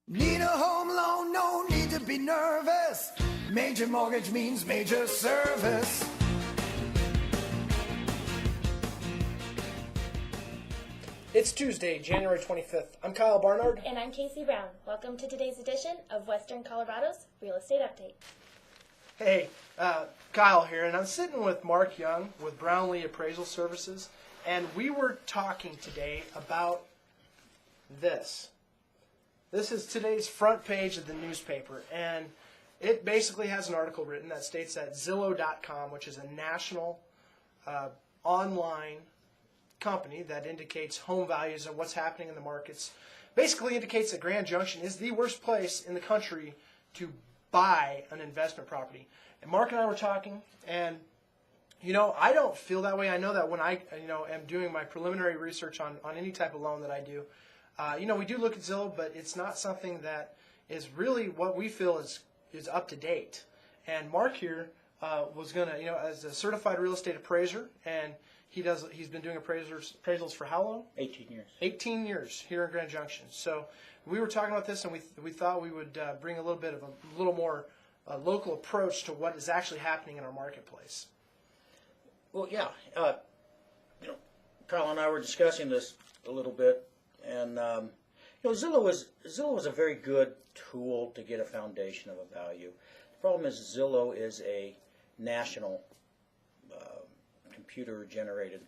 Need a home loan, no need to be nervous. Major Mortgage means major service. It's Tuesday, January 25th. I'm Kyle Barnard. And I'm Casey Brown. Welcome to today's edition of Western Colorado's Real Estate Update. Hey, Kyle here, and I'm sitting with Mark Young with Brownlee Appraisal Services, and we were talking today about this. This is today's front page of the newspaper, and it basically has an article written that states that Zillow.com, which is a national online company that indicates home values and what's happening in the markets, basically indicates that Grand Junction is the worst place in the country to buy an investment property. And Mark and I were talking, and I don't feel that way. I know that when I am doing my preliminary research on any type of loan that I do, we do look at Zillow, but it's not something that is really what we feel is up to date. And Mark here was going to, as a certified real estate appraiser, and he's been doing appraisals for how long? 18 years. 18 years here in Grand Junction. So we were talking about this, and we thought we would bring a little more local approach to what is actually happening in our marketplace. Well, yeah. Kyle and I were discussing this a little bit, and Zillow was a very good tool to get a foundation of a value. The problem is Zillow is a national computer-generated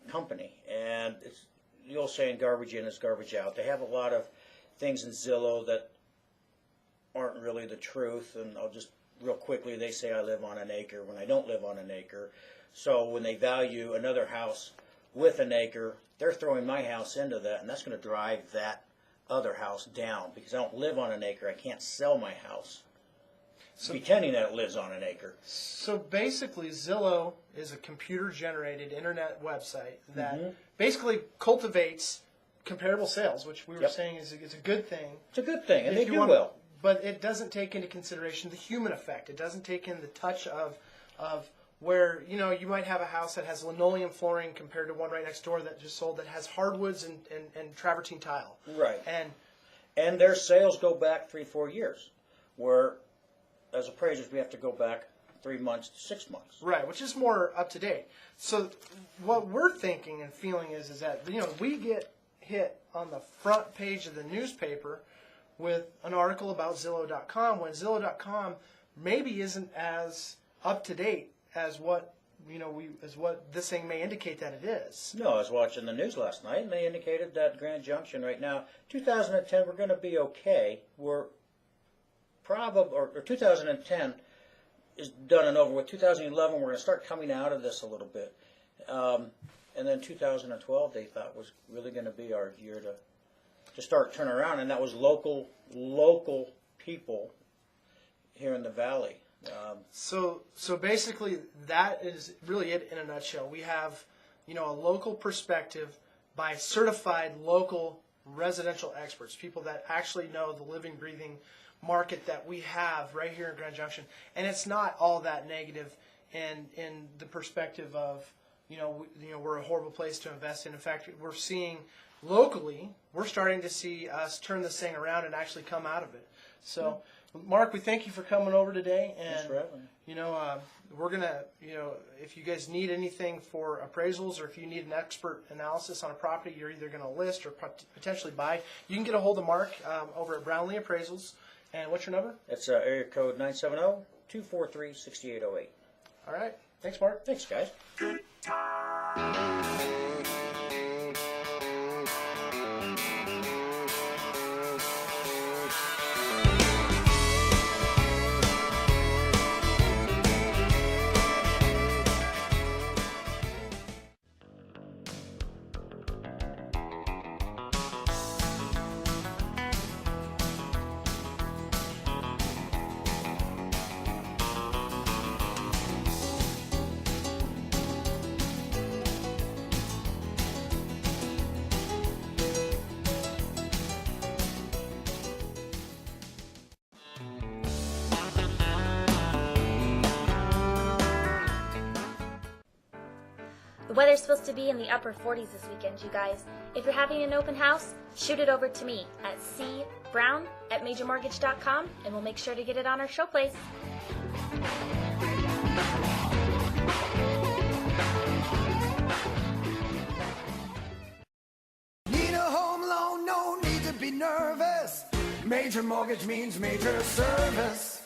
company, and it's the old saying, garbage in is garbage out. They have a lot of things in Zillow that aren't really the truth, and I'll just real quickly, they say I live on an acre when I don't live on an acre. So when they value another house with an acre, they're throwing my house into that, and that's going to drive that other house down because I don't live on an acre. I can't sell my house pretending that it lives on an acre. So basically, Zillow is a computer-generated internet website that basically cultivates comparable sales, which we were saying is a good thing. It's a good thing, and they do well. But it doesn't take into consideration the human effect. It doesn't take in the touch of where, you might have a house that has linoleum flooring compared to one right next door that just sold that has hardwoods and travertine tile. Right. And their sales go back 3-4 years, where as appraisers we have to go back 3 months to 6 months. Right, which is more up to date. So what we're thinking and feeling is that, we get hit on the front page of the newspaper with an article about Zillow.com when Zillow.com maybe isn't as up to date as what what this thing may indicate that it is. No, I was watching the news last night, and they indicated that Grand Junction right now, 2010, we're going to be okay. We're probably, or 2010 is done and over with. 2011, we're going to start coming out of this a little bit, and then 2012 they thought was really going to be our year to start turning around, and that was local people here in the valley. So basically, that is really it in a nutshell. We have, a local perspective by certified local residential experts, people that actually know the living, breathing market that we have right here in Grand Junction. And it's not all that negative in the perspective of, we're a horrible place to invest in. In fact, we're seeing locally, we're starting to see us turn this thing around and actually come out of it. So, Mark, we thank you for coming over today. And, Thanks for having me. We're going to, if you guys need anything for appraisals or if you need an expert analysis on a property you're either going to list or potentially buy, you can get a hold of Mark over at Brownlee Appraisals. And what's your number? It's area code 970-243-6808. All right. Thanks, Mark. Thanks, guys. weather's supposed to be in the upper 40s this weekend, you guys. If you're having an open house, shoot it over to me at cbrown@majormortgage.com, and we'll make sure to get it on our showplace. Need a home loan, no need to be nervous. Major Mortgage means major service.